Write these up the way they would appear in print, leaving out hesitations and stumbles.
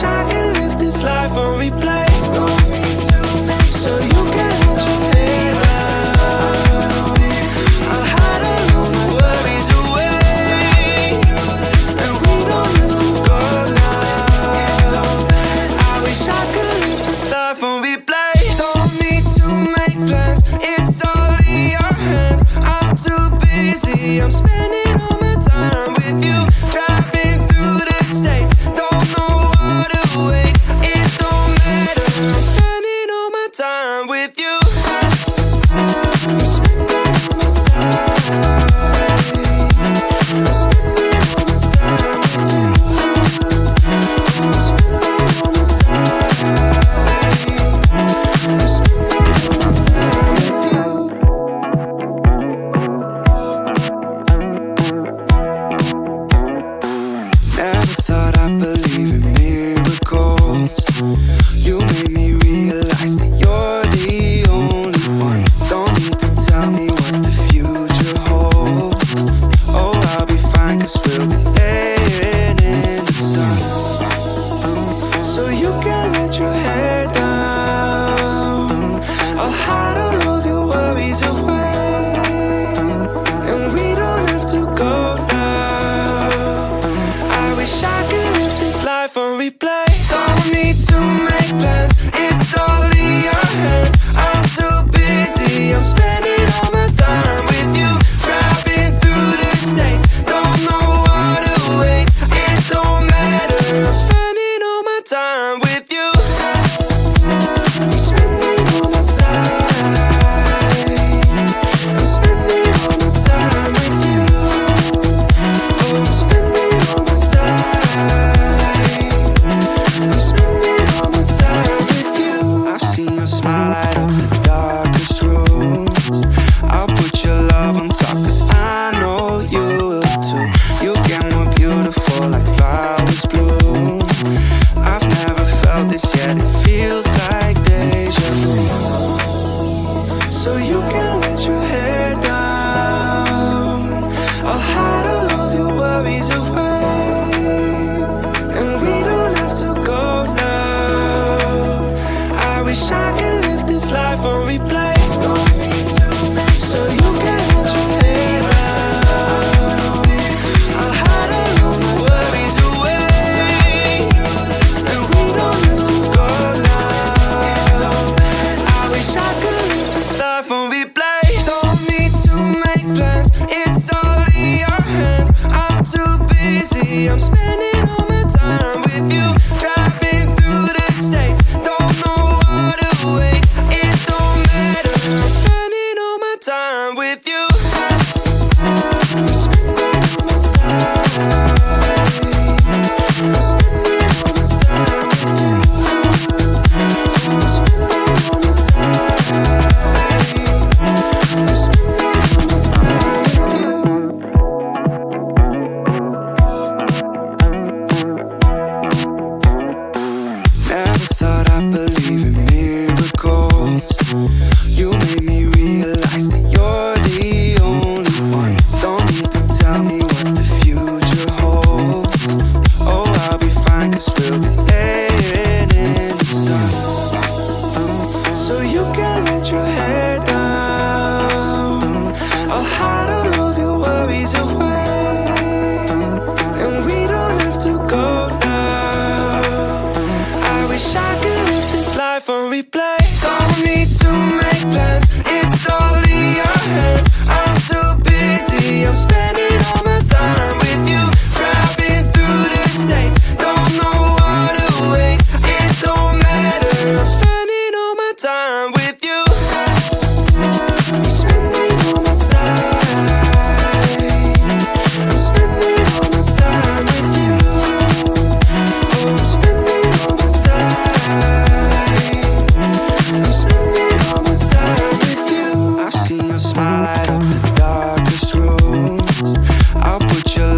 I could live this life on replay. So you can let your hair down. I'll hide all of my worries away, and we don't have to go now. I wish I could live this life on replay. Don't need to make plans, it's all in your hands. I'm too busy, I'm spending all my time with you. Driving through the states, don't know what awaits. It don't matter, I'm spending all my time with you. I'm spending all my time. I'm spending all my time with you. I'm spending all my time. I'm spending all my time with you. Never thought I'd believe in miracles. You made me realize that you're the only one. Don't need to tell me what the future holds. Oh, I'll be fine, 'cause we'll be laying in the sun. So you can let your hair down. I'll hide all of your worries away, and we don't have to go now. I wish I could live this life on replay. Don't need to make plans, it's all in your hands. I'm too busy, I'm spending all my time with you. Driving through the states, don't know what awaits. It don't matter, I'm spending all my time with you. I'm spending all my time. I'm spending all my time with you. Oh, I'm spending all my time. I'm spending all my time with you. I've seen your smile light up the darkest rooms. I'll put your love on top, 'cause I know you will too. You get more beautiful like flowers bloom. I've never felt this yet, it feels like deja vu. So you can let your hair down. I'll hide all of your worries away, and we don't have to go now. I wish I could live this life on replay. So you can let your hair down. I'll hide all of my worries away, and we don't have to go now. I wish I could live this life on replay. Don't need to make plans, it's all in your hands. I'm too busy, I'm spending all my time with you. Driving through the states, don't know what awaits. It don't matter, I'm spending all my time with you. I'm spending all my time. I'm spending all my time with you. I'm spending all my time. I'm spending all my time with you. Never thought I'd believe in miracles. You made me realize that you're the only one. Don't need to tell me what the future holds. Oh, I'll be fine, 'cause we'll be laying in the sun. So you can let your hair down. I'll hide all of your worries away, and we don't have to go now. I wish I could live this life on replay. Don't need to make plans, it's all in your hands. I'm too busy, I'm spending all my time with you. Driving through the states, don't know what awaits. It don't matter, I'm spending all my time with you. I'm spending all my time. I'm spending all my time with you. Oh, I'm spending all my time. I'm spending all my time with you. I've seen your smile light up the darkest rooms. I'll put your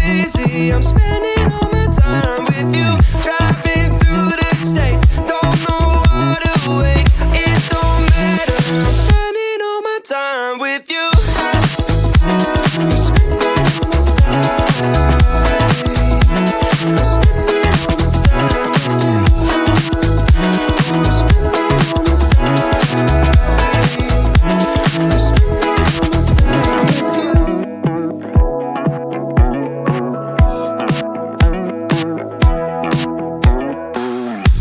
busy. I'm spending all my time with you, driving through the states. Don't know what awaits. It don't matter. I'm spending all my time with you. I'm spending all my time. I'm spending all my time with you. I'm spending all my time. I'm spending all my time with you.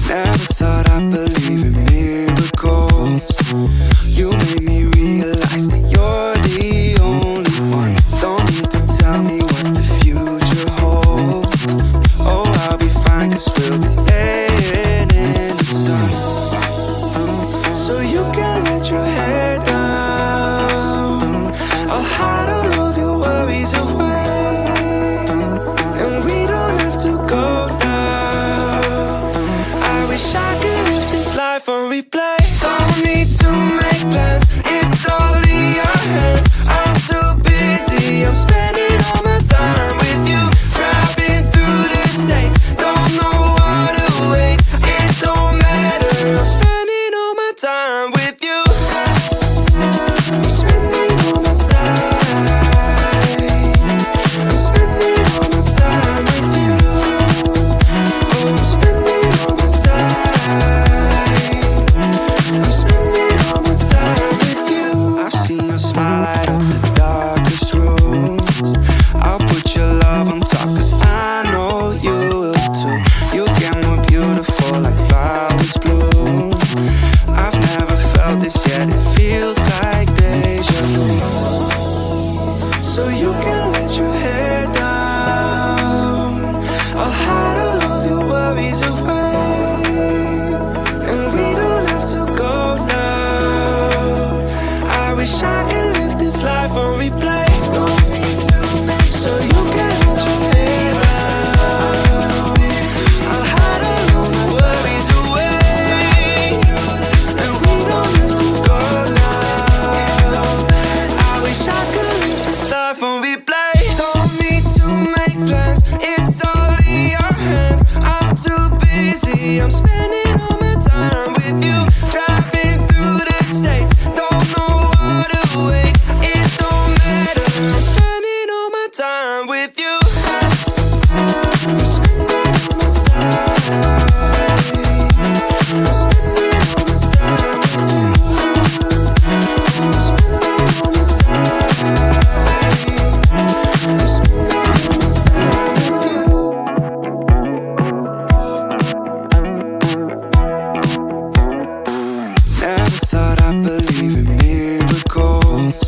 Never thought I'd believe in miracles. You made me realize that you're the only one. Don't need to tell me what the future holds. Oh, I'll be fine, 'cause we'll be laying in the sun. So you can let your hair down. I'll hide all of your worries away, and we don't have to go now. I wish I could live this life on replay. Don't need to make plans, it's all in your hands. I'm too busy, I'm spending all my time with you, driving through the states. Don't know what awaits, it don't matter. I'm spending all my time with you. I'm spending all my time. I'm spending all my time with you. Oh, I'm spending all my time. I'm spending all my time with you. I've seen your smile light up the darkest rooms. I'll put your love on top, 'cause I know you will too. You get more beautiful like flowers bloom. I've never felt this yet, it feels like deja vu. So you can let your hair down. I'll hide all of your worries away, and we don't have to go now. I wish I could live this life on replay. Don't need to make so you can let your hair down. I'll hide all of my worries away, and we don't have to go now. I wish I could live this life on replay. Don't need to make plans, it's all in your hands. I'm too busy, I'm spending all my time with you, driving through the states. Don't know what awaits, it don't matter. I'm spending all my time with you. I'm spending all my time. I'm spending all my time with you. I'm spending all my time. I'm spending all my time with you. Never thought I'd believe in miracles.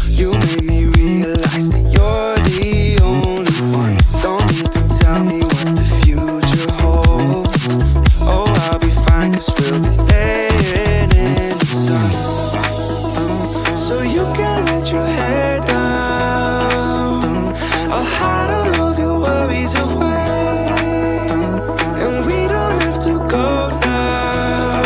You made me realize that you're the only one. Don't need to tell me what the future holds. Oh, I'll be fine, 'cause we'll be laying in the sun. So you can let your hair down. I'll hide all of your worries away, and we don't have to go now.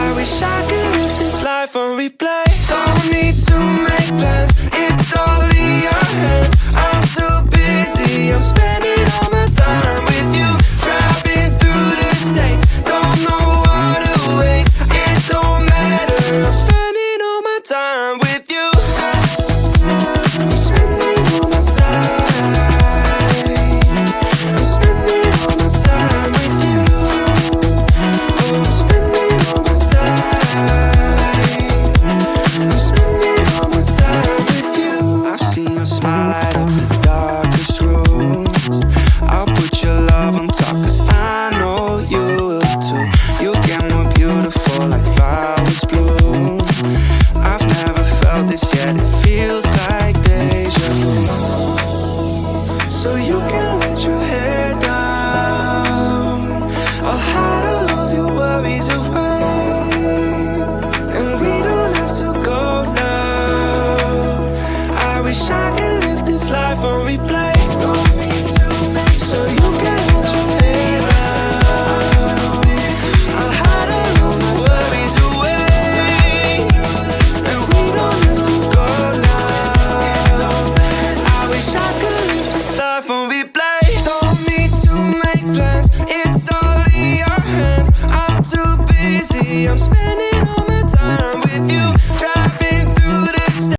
I wish I could live this life on replay. Don't need to make plans, it's all in your hands. I'm too busy, I'm spending all my time with you, driving through the states. Don't know what awaits, it don't matter. I'm spending all my time with you. I'm spending all my time. I'm spending all my time with you. Oh, I'm spending all my time. I'm spending all my time with you. I've seen your smile light up the darkest rooms. I'm spending all my time with you.